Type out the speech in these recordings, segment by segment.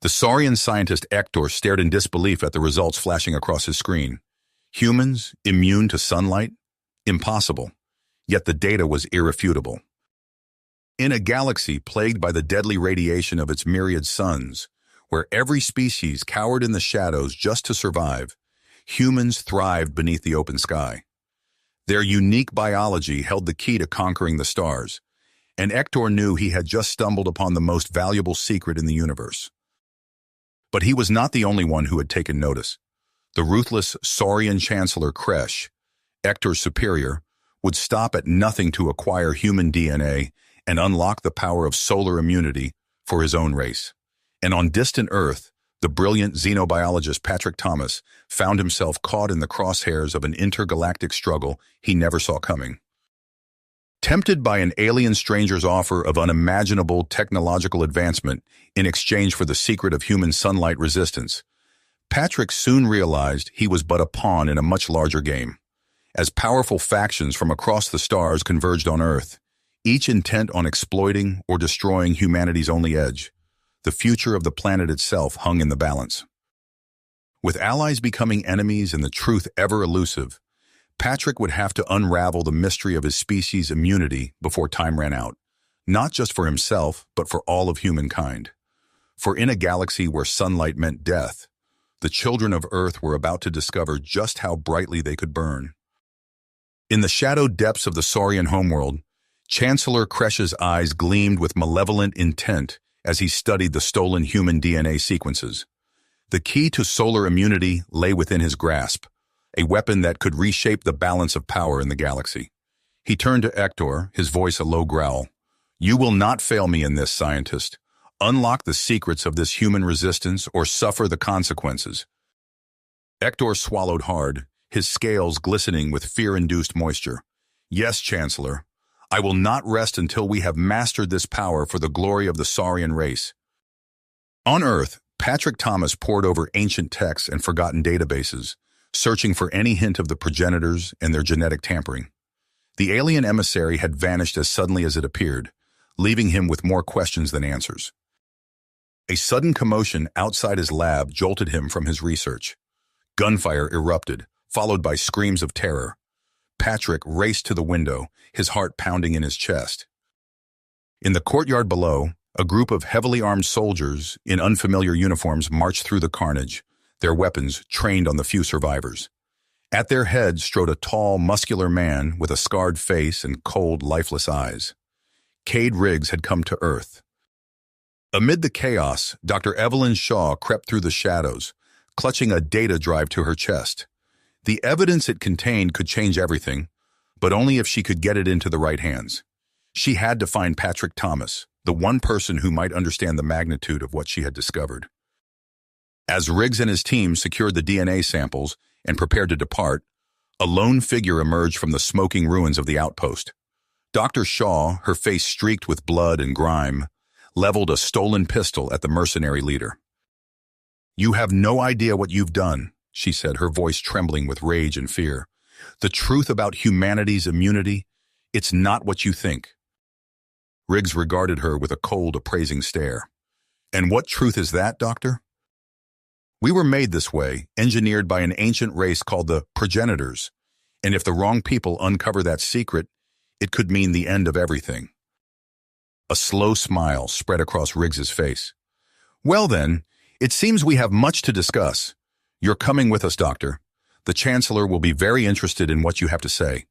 The Saurian scientist Hector stared in disbelief at the results flashing across his screen. Humans, immune to sunlight? Impossible. Yet the data was irrefutable. In a galaxy plagued by the deadly radiation of its myriad suns, where every species cowered in the shadows just to survive, humans thrived beneath the open sky. Their unique biology held the key to conquering the stars, and Hector knew he had just stumbled upon the most valuable secret in the universe. But he was not the only one who had taken notice. The ruthless Saurian Chancellor Kresh, Hector's superior, would stop at nothing to acquire human DNA and unlock the power of solar immunity for his own race. And on distant Earth, the brilliant xenobiologist Patrick Thomas found himself caught in the crosshairs of an intergalactic struggle he never saw coming. Tempted by an alien stranger's offer of unimaginable technological advancement in exchange for the secret of human sunlight resistance, Patrick soon realized he was but a pawn in a much larger game. As powerful factions from across the stars converged on Earth, each intent on exploiting or destroying humanity's only edge, the future of the planet itself hung in the balance. With allies becoming enemies and the truth ever elusive, Patrick would have to unravel the mystery of his species' immunity before time ran out, not just for himself, but for all of humankind. For in a galaxy where sunlight meant death, the children of Earth were about to discover just how brightly they could burn. In the shadowed depths of the Saurian homeworld, Chancellor Kresh's eyes gleamed with malevolent intent as he studied the stolen human DNA sequences. The key to solar immunity lay within his grasp, a weapon that could reshape the balance of power in the galaxy. He turned to Hector, his voice a low growl. "You will not fail me in this, scientist. Unlock the secrets of this human resistance or suffer the consequences." Hector swallowed hard, his scales glistening with fear-induced moisture. "Yes, Chancellor. I will not rest until we have mastered this power for the glory of the Saurian race." On Earth, Patrick Thomas pored over ancient texts and forgotten databases, searching for any hint of the progenitors and their genetic tampering. The alien emissary had vanished as suddenly as it appeared, leaving him with more questions than answers. A sudden commotion outside his lab jolted him from his research. Gunfire erupted, followed by screams of terror. Patrick raced to the window, his heart pounding in his chest. In the courtyard below, a group of heavily armed soldiers in unfamiliar uniforms marched through the carnage, their weapons trained on the few survivors. At their head strode a tall, muscular man with a scarred face and cold, lifeless eyes. Cade Riggs had come to Earth. Amid the chaos, Dr. Evelyn Shaw crept through the shadows, clutching a data drive to her chest. The evidence it contained could change everything, but only if she could get it into the right hands. She had to find Patrick Thomas, the one person who might understand the magnitude of what she had discovered. As Riggs and his team secured the DNA samples and prepared to depart, a lone figure emerged from the smoking ruins of the outpost. Dr. Shaw, her face streaked with blood and grime, leveled a stolen pistol at the mercenary leader. "You have no idea what you've done," she said, her voice trembling with rage and fear. "The truth about humanity's immunity, it's not what you think." Riggs regarded her with a cold, appraising stare. "And what truth is that, Doctor?" "We were made this way, engineered by an ancient race called the progenitors, and if the wrong people uncover that secret, it could mean the end of everything." A slow smile spread across Riggs's face. "Well then, it seems we have much to discuss. You're coming with us, Doctor. The Chancellor will be very interested in what you have to say."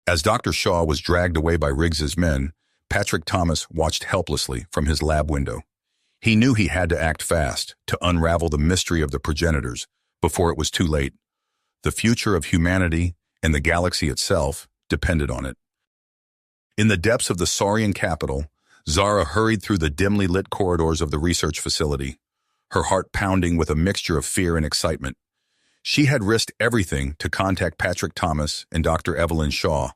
As Dr. Shaw was dragged away by Riggs's men, Patrick Thomas watched helplessly from his lab window. He knew he had to act fast to unravel the mystery of the progenitors before it was too late. The future of humanity and the galaxy itself depended on it. In the depths of the Saurian capital, Zara hurried through the dimly lit corridors of the research facility, her heart pounding with a mixture of fear and excitement. She had risked everything to contact Patrick Thomas and Dr. Evelyn Shaw,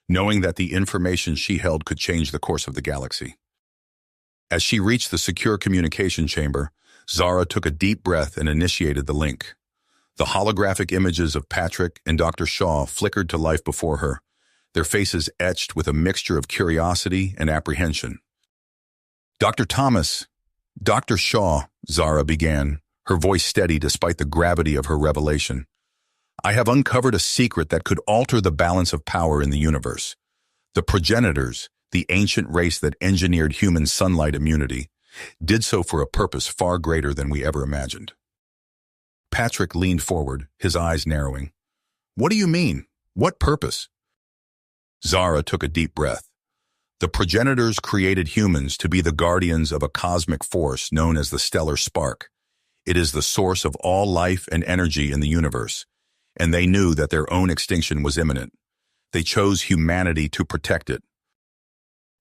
knowing that the information she held could change the course of the galaxy. As she reached the secure communication chamber, Zara took a deep breath and initiated the link. The holographic images of Patrick and Dr. Shaw flickered to life before her, their faces etched with a mixture of curiosity and apprehension. "Dr. Thomas, Dr. Shaw," Zara began, her voice steady despite the gravity of her revelation. I have uncovered a secret that could alter the balance of power in the universe. The progenitors, the ancient race that engineered human sunlight immunity, did so for a purpose far greater than we ever imagined. Patrick leaned forward, his eyes narrowing. What do you mean? What purpose? Zara took a deep breath. The progenitors created humans to be the guardians of a cosmic force known as the stellar spark. It is the source of all life and energy in the universe, and they knew that their own extinction was imminent. They chose humanity to protect it.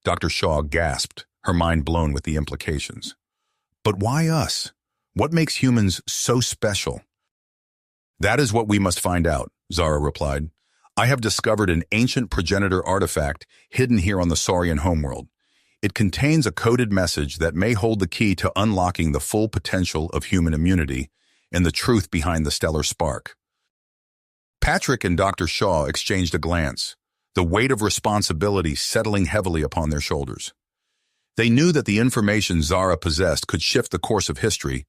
Dr. Shaw gasped, her mind blown with the implications. But why us? What makes humans so special? That is what we must find out, Zara replied. I have discovered an ancient progenitor artifact hidden here on the Saurian homeworld. It contains a coded message that may hold the key to unlocking the full potential of human immunity and the truth behind the stellar spark. Patrick and Dr. Shaw exchanged a glance, the weight of responsibility settling heavily upon their shoulders. They knew that the information Zara possessed could shift the course of history,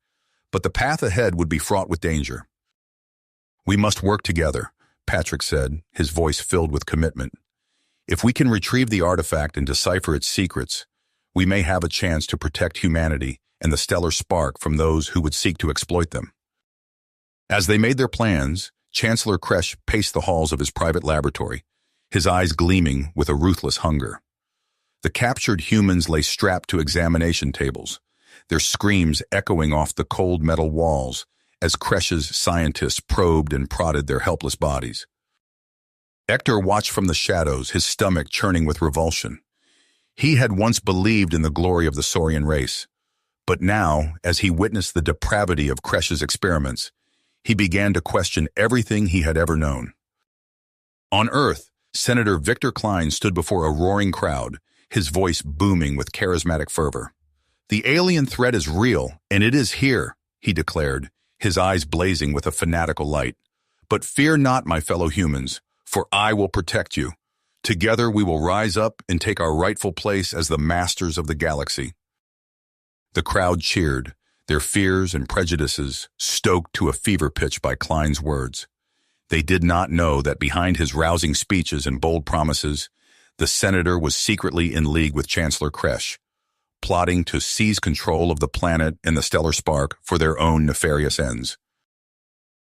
but the path ahead would be fraught with danger. We must work together, Patrick said, his voice filled with commitment. If we can retrieve the artifact and decipher its secrets, we may have a chance to protect humanity and the stellar spark from those who would seek to exploit them. As they made their plans, Chancellor Kresh paced the halls of his private laboratory, his eyes gleaming with a ruthless hunger. The captured humans lay strapped to examination tables, their screams echoing off the cold metal walls as Kresh's scientists probed and prodded their helpless bodies. Hector watched from the shadows, his stomach churning with revulsion. He had once believed in the glory of the Saurian race, but now, as he witnessed the depravity of Kresh's experiments, he began to question everything he had ever known. On Earth, Senator Victor Klein stood before a roaring crowd, his voice booming with charismatic fervor. The alien threat is real, and it is here, he declared, his eyes blazing with a fanatical light. But fear not, my fellow humans, for I will protect you. Together we will rise up and take our rightful place as the masters of the galaxy. The crowd cheered, their fears and prejudices stoked to a fever pitch by Klein's words. They did not know that behind his rousing speeches and bold promises, the senator was secretly in league with Chancellor Kresh, plotting to seize control of the planet and the stellar spark for their own nefarious ends.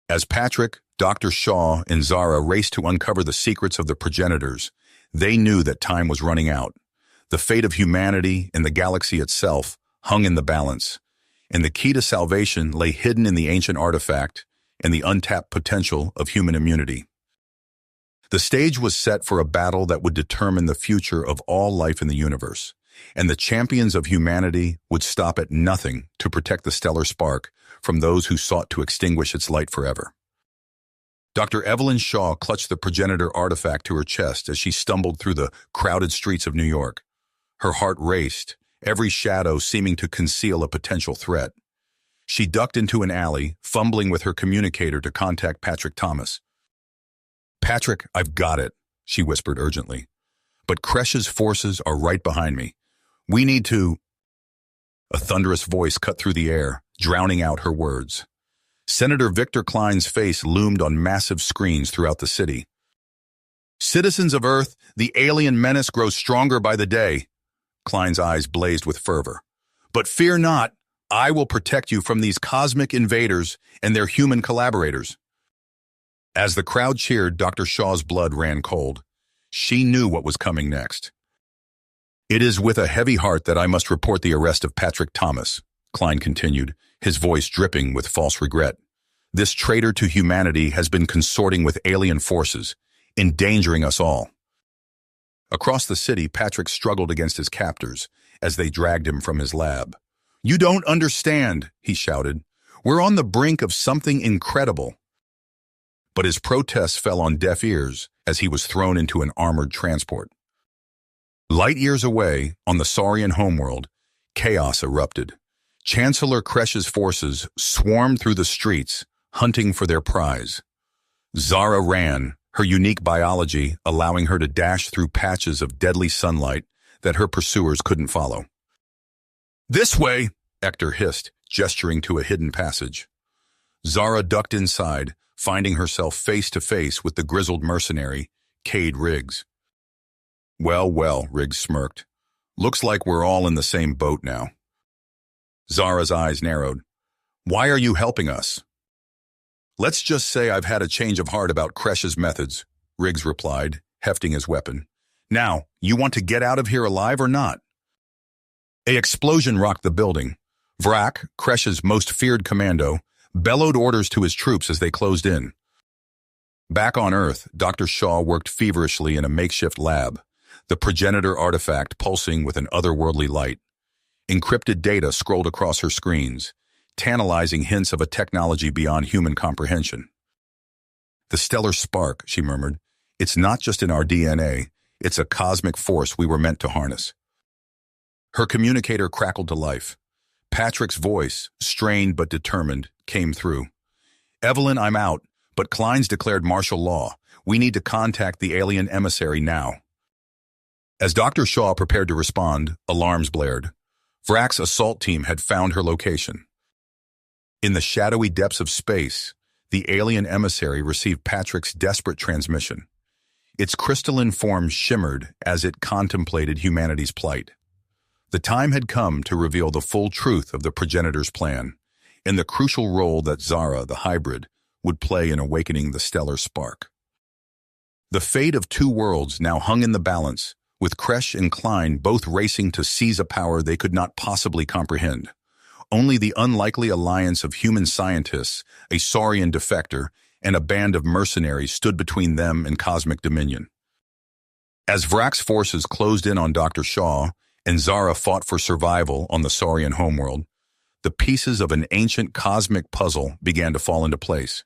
As Patrick, Dr. Shaw, and Zara raced to uncover the secrets of the progenitors, they knew that time was running out. The fate of humanity and the galaxy itself hung in the balance, and the key to salvation lay hidden in the ancient artifact and the untapped potential of human immunity. The stage was set for a battle that would determine the future of all life in the universe, and the champions of humanity would stop at nothing to protect the stellar spark from those who sought to extinguish its light forever. Dr. Evelyn Shaw clutched the progenitor artifact to her chest as she stumbled through the crowded streets of New York. Her heart raced, every shadow seeming to conceal a potential threat. She ducked into an alley, fumbling with her communicator to contact Patrick Thomas. Patrick, I've got it, she whispered urgently. But Kresh's forces are right behind me. We need to... A thunderous voice cut through the air, drowning out her words. Senator Victor Klein's face loomed on massive screens throughout the city. Citizens of Earth, the alien menace grows stronger by the day. Klein's eyes blazed with fervor. But fear not, I will protect you from these cosmic invaders and their human collaborators. As the crowd cheered, Dr. Shaw's blood ran cold. She knew what was coming next. It is with a heavy heart that I must report the arrest of Patrick Thomas, Klein continued, his voice dripping with false regret. This traitor to humanity has been consorting with alien forces, endangering us all. Across the city, Patrick struggled against his captors as they dragged him from his lab. You don't understand, he shouted. We're on the brink of something incredible. But his protests fell on deaf ears as he was thrown into an armored transport. Light years away, on the Saurian homeworld, chaos erupted. Chancellor Kresh's forces swarmed through the streets, hunting for their prize. Zara ran, her unique biology allowing her to dash through patches of deadly sunlight that her pursuers couldn't follow. This way, Hector hissed, gesturing to a hidden passage. Zara ducked inside, finding herself face to face with the grizzled mercenary, Cade Riggs. Well, well, Riggs smirked. Looks like we're all in the same boat now. Zara's eyes narrowed. Why are you helping us? Let's just say I've had a change of heart about Kresh's methods, Riggs replied, hefting his weapon. Now, you want to get out of here alive or not? An explosion rocked the building. Vrak, Kresh's most feared commando, bellowed orders to his troops as they closed in. Back on Earth, Dr. Shaw worked feverishly in a makeshift lab, the progenitor artifact pulsing with an otherworldly light. Encrypted data scrolled across her screens, tantalizing hints of a technology beyond human comprehension. The stellar spark, she murmured. It's not just in our DNA, it's a cosmic force we were meant to harness. Her communicator crackled to life. Patrick's voice, strained but determined, came through. Evelyn, I'm out, but Klein's declared martial law. We need to contact the alien emissary now. As Dr. Shaw prepared to respond, alarms blared. Vrak's assault team had found her location. In the shadowy depths of space, the alien emissary received Patrick's desperate transmission. Its crystalline form shimmered as it contemplated humanity's plight. The time had come to reveal the full truth of the progenitor's plan, and the crucial role that Zara, the hybrid, would play in awakening the stellar spark. The fate of two worlds now hung in the balance, with Kresh and Klein both racing to seize a power they could not possibly comprehend. Only the unlikely alliance of human scientists, a Saurian defector, and a band of mercenaries stood between them and cosmic dominion. As Vrak's forces closed in on Dr. Shaw, and Zara fought for survival on the Saurian homeworld, the pieces of an ancient cosmic puzzle began to fall into place.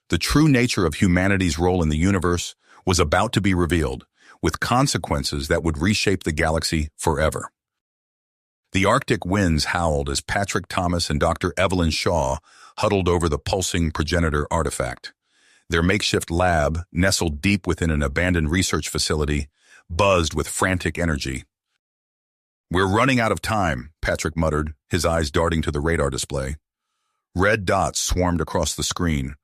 The true nature of humanity's role in the universe was about to be revealed, with consequences that would reshape the galaxy forever. The Arctic winds howled as Patrick Thomas and Dr. Evelyn Shaw huddled over the pulsing progenitor artifact. Their makeshift lab, nestled deep within an abandoned research facility, buzzed with frantic energy. We're running out of time, Patrick muttered, his eyes darting to the radar display. Red dots swarmed across the screen,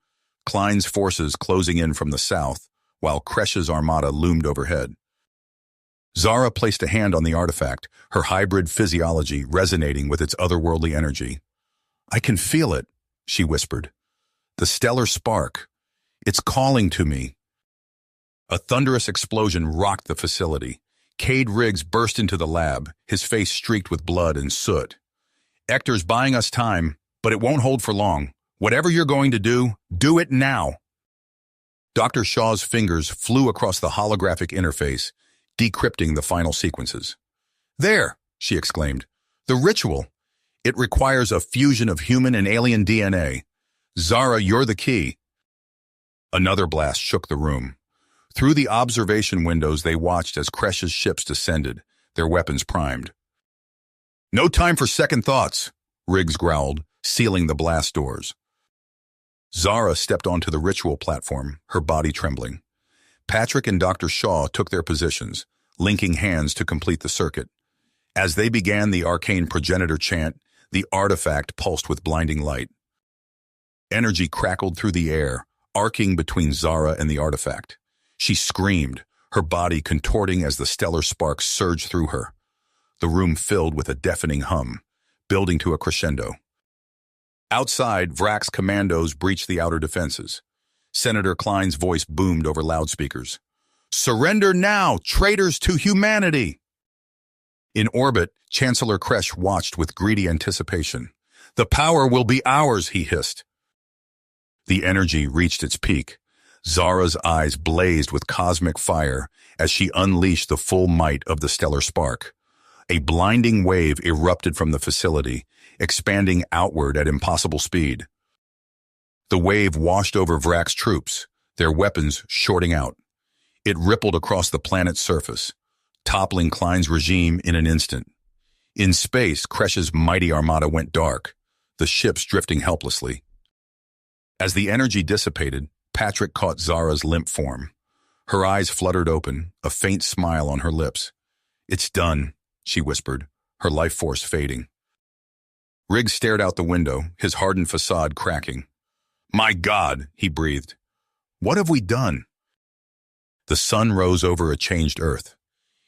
Klein's forces closing in from the south, while Kresh's armada loomed overhead. Zara placed a hand on the artifact, her hybrid physiology resonating with its otherworldly energy. I can feel it, she whispered. The stellar spark. It's calling to me. A thunderous explosion rocked the facility. Cade Riggs burst into the lab, his face streaked with blood and soot. Ector's buying us time, but it won't hold for long. Whatever you're going to do it now. Dr. Shaw's fingers flew across the holographic interface, decrypting the final sequences. There, she exclaimed. The ritual. It requires a fusion of human and alien DNA. Zara, you're the key. Another blast shook the room. Through the observation windows, they watched as Kresh's ships descended, their weapons primed. No time for second thoughts, Riggs growled, sealing the blast doors. Zara stepped onto the ritual platform, her body trembling. Patrick and Dr. Shaw took their positions, linking hands to complete the circuit. As they began the arcane progenitor chant, the artifact pulsed with blinding light. Energy crackled through the air, arcing between Zara and the artifact. She screamed, her body contorting as the stellar sparks surged through her. The room filled with a deafening hum, building to a crescendo. Outside, Vrak's commandos breached the outer defenses. Senator Klein's voice boomed over loudspeakers. Surrender now, traitors to humanity! In orbit, Chancellor Kresh watched with greedy anticipation. The power will be ours, he hissed. The energy reached its peak. Zara's eyes blazed with cosmic fire as she unleashed the full might of the stellar spark. A blinding wave erupted from the facility, expanding outward at impossible speed. The wave washed over Vrak's troops, their weapons shorting out. It rippled across the planet's surface, toppling Klein's regime in an instant. In space, Kresh's mighty armada went dark, the ships drifting helplessly. As the energy dissipated, Patrick caught Zara's limp form. Her eyes fluttered open, a faint smile on her lips. It's done, she whispered, her life force fading. Riggs stared out the window, his hardened facade cracking. "My God," he breathed. "What have we done?" The sun rose over a changed Earth.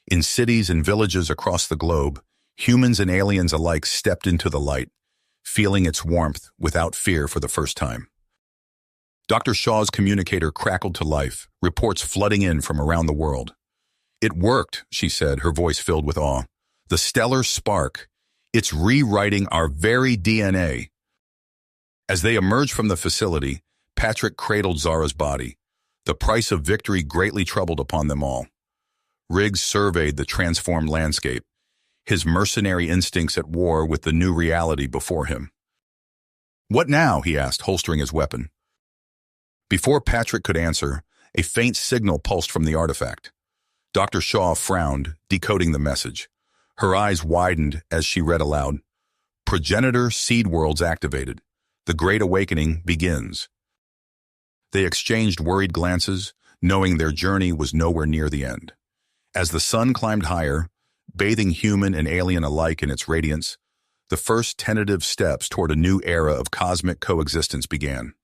In cities and villages across the globe, humans and aliens alike stepped into the light, feeling its warmth without fear for the first time. Dr. Shaw's communicator crackled to life, reports flooding in from around the world. "It worked," she said, her voice filled with awe. "The stellar spark. It's rewriting our very DNA." As they emerged from the facility, Patrick cradled Zara's body. The price of victory greatly troubled upon them all. Riggs surveyed the transformed landscape, his mercenary instincts at war with the new reality before him. "What now?" he asked, holstering his weapon. Before Patrick could answer, a faint signal pulsed from the artifact. Dr. Shaw frowned, decoding the message. Her eyes widened as she read aloud. "Progenitor seed worlds activated. The Great Awakening begins." They exchanged worried glances, knowing their journey was nowhere near the end. As the sun climbed higher, bathing human and alien alike in its radiance, the first tentative steps toward a new era of cosmic coexistence began.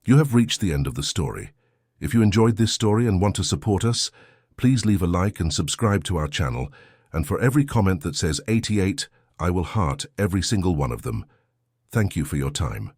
You have reached the end of the story. If you enjoyed this story and want to support us, please leave a like and subscribe to our channel, and for every comment that says 88, I will heart every single one of them. Thank you for your time.